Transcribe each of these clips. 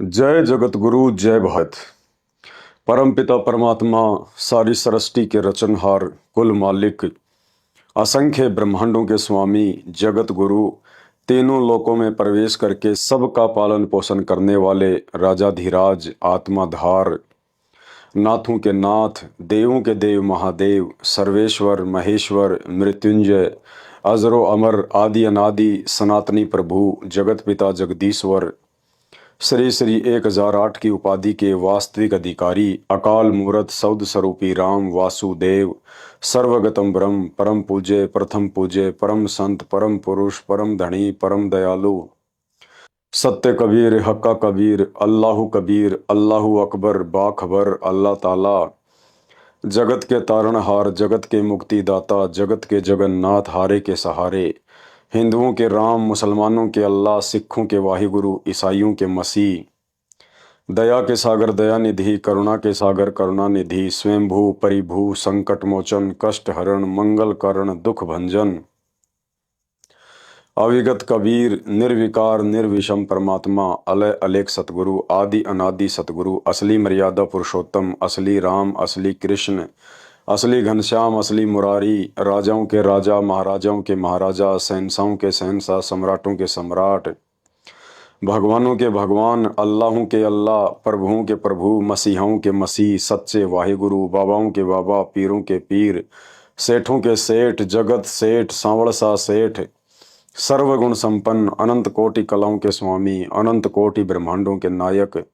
जय जगत गुरु जय भारत। परमपिता परमात्मा सारी सृष्टि के रचनहार कुल मालिक असंख्य ब्रह्मांडों के स्वामी जगत गुरु तीनों लोकों में प्रवेश करके सबका पालन पोषण करने वाले राजाधिराज आत्माधार नाथों के नाथ देवों के देव महादेव सर्वेश्वर महेश्वर मृत्युंजय अजरो अमर आदि अनादि सनातनी प्रभु जगत पिता जगदीश्वर श्री श्री 1008 की उपाधि के वास्तविक अधिकारी अकाल मूर्त सौद स्वरूपी राम वासुदेव सर्वगतम ब्रह्म परम पूज्य प्रथम पूज्य परम संत परम पुरुष परम धनी परम दयालु सत्य कबीर हक्का कबीर अल्लाहु अकबर बाखबर अल्लाह ताला जगत के तारणहार जगत के मुक्तिदाता जगत के जगन्नाथ हारे के सहारे हिंदुओं के राम मुसलमानों के अल्लाह सिखों के वाहिगुरु ईसाइयों के मसीह दया के सागर दया निधि करुणा के सागर करुणा निधि स्वयंभू परिभू संकट मोचन कष्ट हरण मंगल करण दुख भंजन अविगत कबीर निर्विकार निर्विषम परमात्मा अलय अलेख सतगुरु आदि अनादि सतगुरु असली मर्यादा पुरुषोत्तम असली राम असली कृष्ण असली घनश्याम असली मुरारी राजाओं के राजा महाराजाओं के महाराजा शहंशाहों के शहंशाह सम्राटों के सम्राट भगवानों के भगवान अल्लाहों के अल्लाह प्रभुओं के प्रभु मसीहों के मसीह सच्चे वाहिगुरु बाबाओं के बाबा पीरों के पीर सेठों के सेठ जगत सेठ सांवड़ सा सेठ सर्वगुण संपन्न अनंत कोटि कलाओं के स्वामी अनंत कोटि ब्रह्मांडों के नायक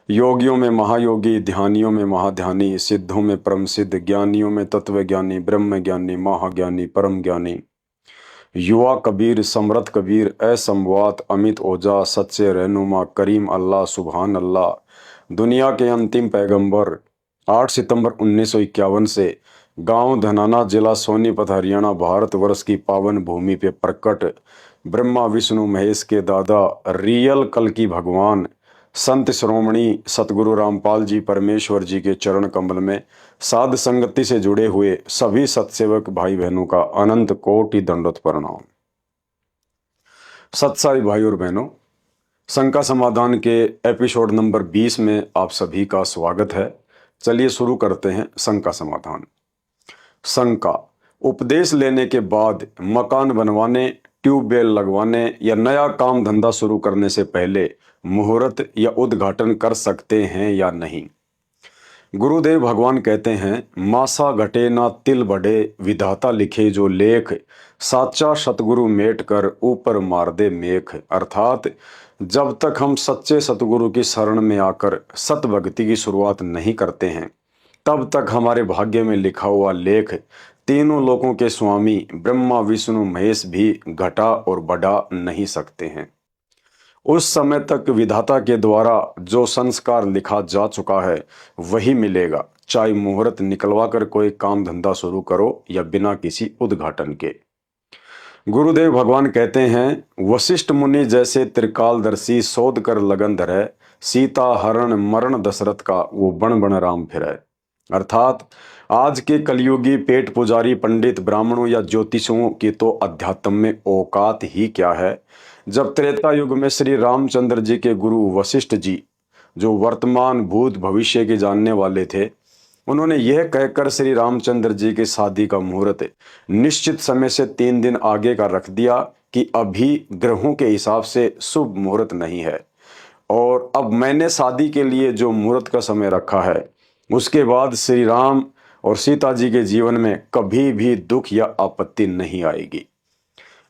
योगियों में महायोगी ध्यानियों में महाध्यानी सिद्धों में परम सिद्ध ज्ञानियों में तत्वज्ञानी ब्रह्म ज्ञानी महाज्ञानी परम ज्ञानी युवा कबीर समरथ कबीर असंवात अमित ओजा सच्चे रहनुमा करीम अल्लाह सुभान अल्लाह दुनिया के अंतिम पैगंबर 8 सितंबर 1951 से गांव धनाना जिला सोनीपत हरियाणा भारतवर्ष की पावन भूमि पे प्रकट ब्रह्मा विष्णु महेश के दादा रियल कल की भगवान संत श्रोमणी सतगुरु रामपाल जी परमेश्वर जी के चरण कमल में साध संगति से जुड़े हुए सभी सत्सेवक भाई बहनों का अनंत कोटि दंडोत प्रणाम। सत्साई भाई और बहनों, शंका समाधान के एपिसोड नंबर 20 में आप सभी का स्वागत है। चलिए शुरू करते हैं शंका समाधान। शंका: उपदेश लेने के बाद मकान बनवाने ट्यूबवेल लगवाने या नया काम धंधा शुरू करने से पहले मुहूर्त या उद्घाटन कर सकते हैं या नहीं। गुरुदेव भगवान कहते हैं, मासा घटे ना तिल बढ़े विधाता लिखे जो लेख साचा सतगुरु मेट कर ऊपर मार दे मेख। अर्थात जब तक हम सच्चे सतगुरु की शरण में आकर सत भक्ति की शुरुआत नहीं करते हैं तब तक हमारे भाग्य में लिखा हुआ लेख तीनों लोकों के स्वामी ब्रह्मा विष्णु महेश भी घटा और बढ़ा नहीं सकते हैं। उस समय तक विधाता के द्वारा जो संस्कार लिखा जा चुका है वही मिलेगा, चाहे मुहूर्त निकलवा कर कोई काम धंधा शुरू करो या बिना किसी उद्घाटन के। गुरुदेव भगवान कहते हैं, वशिष्ठ मुनि जैसे त्रिकालदर्शी शोध कर लगन धरे सीता हरण मरण दशरथ का वो बण बण राम फिरे। अर्थात आज के कलयुगी पेट पुजारी पंडित ब्राह्मणों या ज्योतिषियों की तो अध्यात्म में औकात ही क्या है। जब त्रेता युग में श्री रामचंद्र जी के गुरु वशिष्ठ जी, जो वर्तमान भूत भविष्य के जानने वाले थे, उन्होंने यह कहकर श्री रामचंद्र जी की शादी का मुहूर्त निश्चित समय से 3 दिन आगे का रख दिया कि अभी ग्रहों के हिसाब से शुभ मुहूर्त नहीं है और अब मैंने शादी के लिए जो मुहूर्त का समय रखा है उसके बाद श्री राम और सीता जी के जीवन में कभी भी दुख या आपत्ति नहीं आएगी।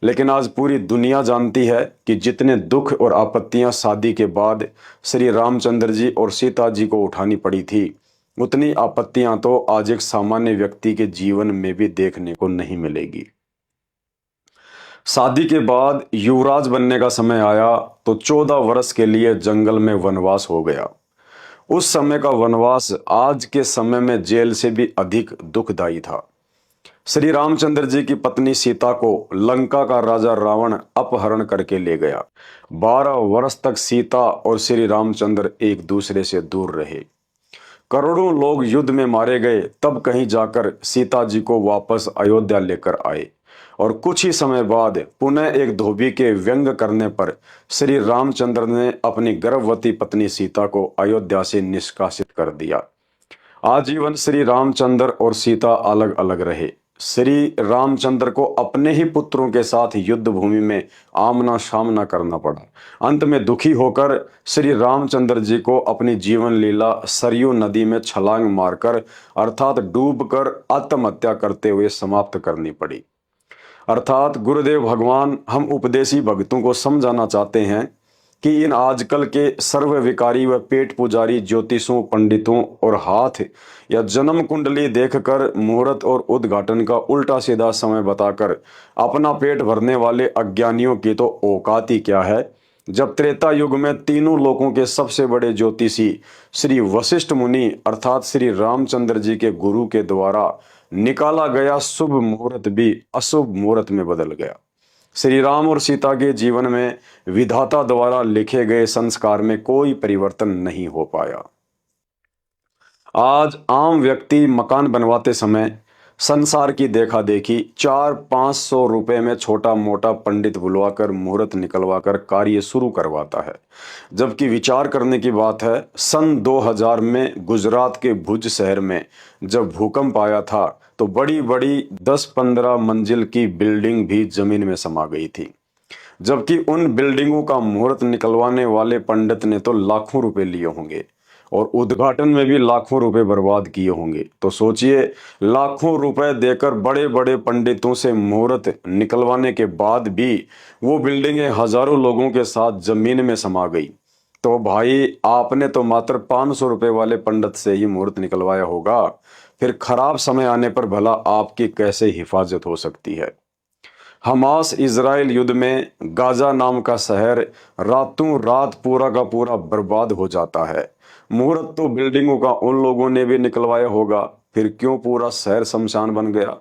लेकिन आज पूरी दुनिया जानती है कि जितने दुख और आपत्तियां शादी के बाद श्री रामचंद्र जी और सीता जी को उठानी पड़ी थी, उतनी आपत्तियां तो आज एक सामान्य व्यक्ति के जीवन में भी देखने को नहीं मिलेगी। शादी के बाद युवराज बनने का समय आया तो 14 वर्ष के लिए जंगल में वनवास हो गया। उस समय का वनवास आज के समय में जेल से भी अधिक दुखदायी था। श्री रामचंद्र जी की पत्नी सीता को लंका का राजा रावण अपहरण करके ले गया। 12 वर्ष तक सीता और श्री रामचंद्र एक दूसरे से दूर रहे। करोड़ों लोग युद्ध में मारे गए, तब कहीं जाकर सीता जी को वापस अयोध्या लेकर आए। और कुछ ही समय बाद पुनः एक धोबी के व्यंग करने पर श्री रामचंद्र ने अपनी गर्भवती पत्नी सीता को अयोध्या से निष्कासित कर दिया। आजीवन श्री रामचंद्र और सीता अलग अलग रहे। श्री रामचंद्र को अपने ही पुत्रों के साथ युद्ध भूमि में आमना सामना करना पड़ा। अंत में दुखी होकर श्री रामचंद्र जी को अपनी जीवन लीला सरयू नदी में छलांग मारकर अर्थात डूबकर आत्महत्या करते हुए समाप्त करनी पड़ी। अर्थात गुरुदेव भगवान हम उपदेशी भक्तों को समझाना चाहते हैं कि इन आजकल के सर्वविकारी व पेट पुजारी ज्योतिषों, पंडितों और हाथ या जन्म कुंडली देखकर मुहूर्त और उद्घाटन का उल्टा सीधा समय बताकर अपना पेट भरने वाले अज्ञानियों की तो औकात ही क्या है। जब त्रेता युग में तीनों लोकों के सबसे बड़े ज्योतिषी श्री वशिष्ठ मुनि अर्थात श्री रामचंद्र जी के गुरु के द्वारा निकाला गया शुभ मुहूर्त भी अशुभ मुहूर्त में बदल गया। श्री राम और सीता के जीवन में विधाता द्वारा लिखे गए संस्कार में कोई परिवर्तन नहीं हो पाया। आज आम व्यक्ति मकान बनवाते समय संसार की देखा देखी 400-500 रुपए में छोटा मोटा पंडित बुलवाकर मुहूर्त निकलवाकर कार्य शुरू करवाता है। जबकि विचार करने की बात है, सन 2000 में गुजरात के भुज शहर में जब भूकंप आया था तो बड़ी बड़ी 10-15 मंजिल की बिल्डिंग भी जमीन में समा गई थी। जबकि उन बिल्डिंगों का मुहूर्त निकलवाने वाले पंडित ने तो लाखों रुपए लिए होंगे और उद्घाटन में भी लाखों रुपए बर्बाद किए होंगे। तो सोचिए, लाखों रुपए देकर बड़े बड़े पंडितों से मुहूर्त निकलवाने के बाद भी वो बिल्डिंगें हजारों लोगों के साथ जमीन में समा गई। तो भाई, आपने तो मात्र 500 रुपए वाले पंडित से ही मुहूर्त निकलवाया होगा, फिर खराब समय आने पर भला आपकी कैसे हिफाजत हो सकती है। हमास इजराइल युद्ध में गाजा नाम का शहर रातों रात पूरा का पूरा बर्बाद हो जाता है। मुहूर्त तो बिल्डिंगों का उन लोगों ने भी निकलवाया होगा, फिर क्यों पूरा शहर शमशान बन गया।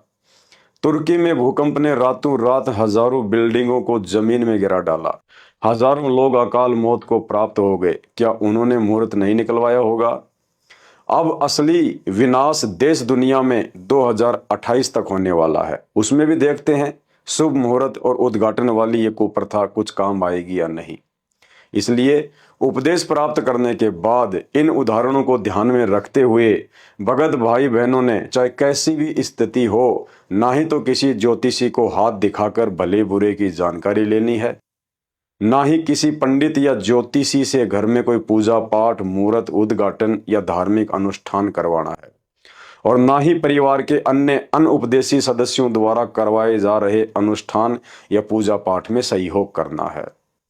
तुर्की में भूकंप ने रातों रात हजारों बिल्डिंगों को जमीन में गिरा डाला। हजारों लोग अकाल मौत को प्राप्त हो गए। क्या उन्होंने मुहूर्त नहीं निकलवाया होगा। अब असली विनाश देश दुनिया में 2028 तक होने वाला है। उसमें भी देखते हैं शुभ मुहूर्त और उद्घाटन वाली ये कुप्रथा कुछ काम आएगी या नहीं। इसलिए उपदेश प्राप्त करने के बाद इन उदाहरणों को ध्यान में रखते हुए भगत भाई बहनों ने चाहे कैसी भी स्थिति हो, ना ही तो किसी ज्योतिषी को हाथ दिखाकर भले बुरे की जानकारी लेनी है, ना ही किसी पंडित या ज्योतिषी से घर में कोई पूजा पाठ, मुहूर्त, उद्घाटन या धार्मिक अनुष्ठान करवाना है, और ना ही परिवार के अन्य अनउपदेशी सदस्यों द्वारा करवाए जा रहे अनुष्ठान या पूजा पाठ में सहयोग करना है।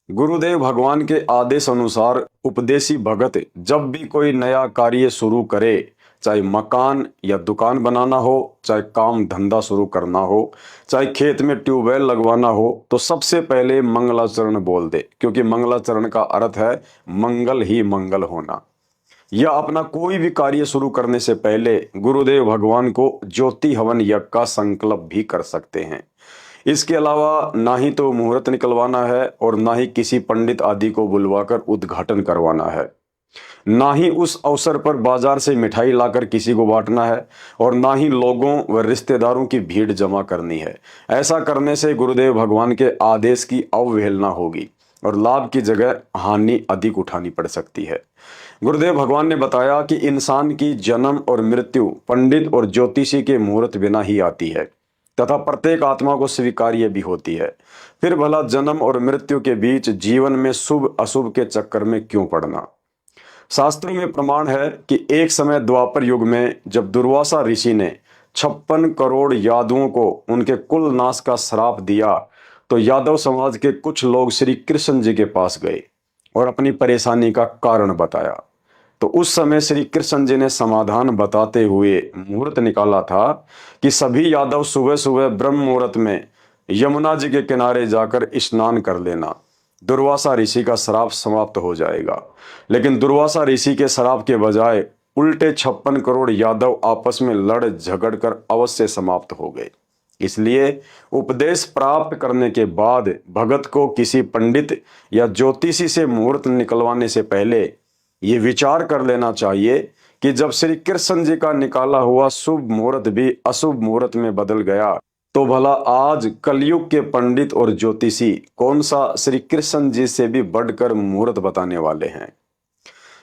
गुरुदेव भगवान के आदेश अनुसार उपदेशी भगत जब भी कोई नया कार्य शुरू करे, चाहे मकान या दुकान बनाना हो, चाहे काम धंधा शुरू करना हो, चाहे खेत में ट्यूबवेल लगवाना हो, तो सबसे पहले मंगलाचरण बोल दे, क्योंकि मंगलाचरण का अर्थ है मंगल ही मंगल होना। या अपना कोई भी कार्य शुरू करने से पहले गुरुदेव भगवान को ज्योति हवन यज्ञ का संकल्प भी कर सकते हैं। इसके अलावा ना ही तो मुहूर्त निकलवाना है और ना ही किसी पंडित आदि को बुलवाकर उद्घाटन करवाना है, ना ही उस अवसर पर बाजार से मिठाई लाकर किसी को बांटना है, और ना ही लोगों व रिश्तेदारों की भीड़ जमा करनी है। ऐसा करने से गुरुदेव भगवान के आदेश की अवहेलना होगी और लाभ की जगह हानि अधिक उठानी पड़ सकती है। गुरुदेव भगवान ने बताया कि इंसान की जन्म और मृत्यु पंडित और ज्योतिषी के मुहूर्त बिना ही आती है तथा प्रत्येक आत्मा को स्वीकार्य भी होती है। फिर भला जन्म और मृत्यु के बीच जीवन में शुभ अशुभ के चक्कर में क्यों पड़ना। शास्त्रों में प्रमाण है कि एक समय द्वापर युग में जब दुर्वासा ऋषि ने 56 करोड़ यादवों को उनके कुल नाश का श्राप दिया, तो यादव समाज के कुछ लोग श्री कृष्ण जी के पास गए और अपनी परेशानी का कारण बताया। तो उस समय श्री कृष्ण जी ने समाधान बताते हुए मुहूर्त निकाला था कि सभी यादव सुबह सुबह ब्रह्म मुहूर्त में यमुना जी के किनारे जाकर स्नान कर लेना, दुर्वासा ऋषि का श्राप समाप्त हो जाएगा। लेकिन दुर्वासा ऋषि के श्राप के बजाय उल्टे 56 करोड़ यादव आपस में लड़ झगड़ कर अवश्य समाप्त हो गए। इसलिए उपदेश प्राप्त करने के बाद भगत को किसी पंडित या ज्योतिषी से मुहूर्त निकलवाने से पहले ये विचार कर लेना चाहिए कि जब श्री कृष्ण जी का निकाला हुआ शुभ मुहूर्त भी अशुभ मुहूर्त में बदल गया, तो भला आज कलयुग के पंडित और ज्योतिषी कौन सा श्री कृष्ण जी से भी बढ़कर मुहूर्त बताने वाले हैं।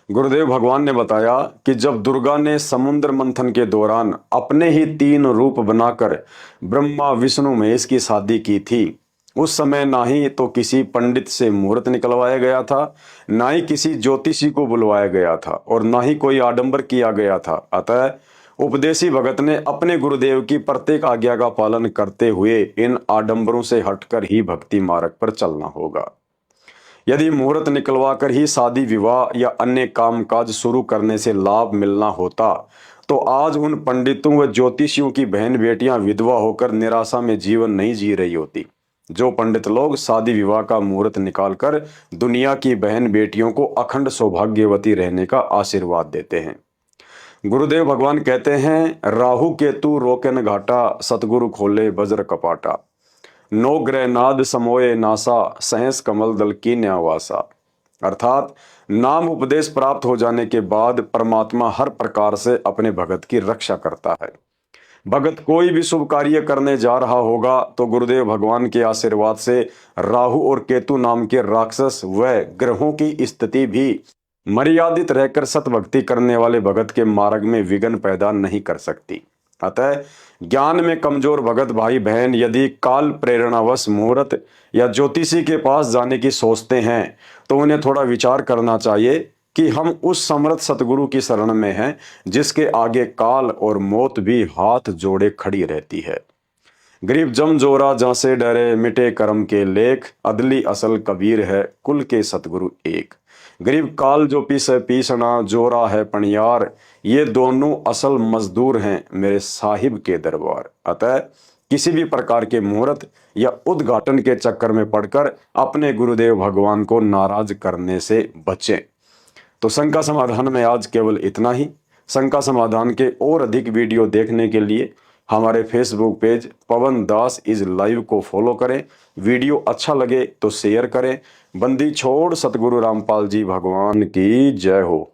गुरुदेव भगवान ने बताया कि जब दुर्गा ने समुद्र मंथन के दौरान अपने ही 3 रूप बनाकर ब्रह्मा विष्णु महेश की शादी की थी, उस समय ना ही तो किसी पंडित से मुहूर्त निकलवाया गया था, ना ही किसी ज्योतिषी को बुलवाया गया था और ना ही कोई आडंबर किया गया था। अतः उपदेशी भगत ने अपने गुरुदेव की प्रत्येक आज्ञा का पालन करते हुए इन आडंबरों से हटकर ही भक्ति मार्ग पर चलना होगा। यदि मुहूर्त निकलवा कर ही शादी विवाह या अन्य कामकाज शुरू करने से लाभ मिलना होता तो आज उन पंडितों व ज्योतिषियों की बहन बेटियां विधवा होकर निराशा में जीवन नहीं जी रही होती। जो पंडित लोग शादी विवाह का मुहूर्त निकालकर दुनिया की बहन बेटियों को अखंड सौभाग्यवती रहने का आशीर्वाद देते हैं। गुरुदेव भगवान कहते हैं, राहु केतु रोकन घाटा, सतगुरु खोले वज्र कपाटा, नो ग्रहनाद समोये नासा, सहस कमल दल की न्यावासा। अर्थात नाम उपदेश प्राप्त हो जाने के बाद परमात्मा हर प्रकार से अपने भगत की रक्षा करता है। भगत कोई भी शुभ कार्य करने जा रहा होगा तो गुरुदेव भगवान के आशीर्वाद से राहु और केतु नाम के राक्षस व ग्रहों की स्थिति भी मर्यादित रहकर सतभक्ति करने वाले भगत के मार्ग में विघ्न पैदा नहीं कर सकती। अतः ज्ञान में कमजोर भगत भाई बहन यदि काल प्रेरणावश मुहूर्त या ज्योतिषी के पास जाने की सोचते हैं तो उन्हें थोड़ा विचार करना चाहिए कि हम उस समर्थ सतगुरु की शरण में हैं जिसके आगे काल और मौत भी हाथ जोड़े खड़ी रहती है। गरीब जम जोरा जहां से डरे, मिटे कर्म के लेख, अदली असल कबीर है कुल के सतगुरु एक। गरीब काल जो पीसे पीसना, जोरा है पनियार, ये दोनों असल मजदूर हैं मेरे साहिब के दरबार। अतः किसी भी प्रकार के मुहूर्त या उद्घाटन के चक्कर में पड़कर अपने गुरुदेव भगवान को नाराज करने से बचें। तो शंका समाधान में आज केवल इतना ही। शंका समाधान के और अधिक वीडियो देखने के लिए हमारे Facebook page Pawan Das is live को फॉलो करें। वीडियो अच्छा लगे तो शेयर करें। बंदी छोड़ सतगुरु रामपाल जी भगवान की जय हो।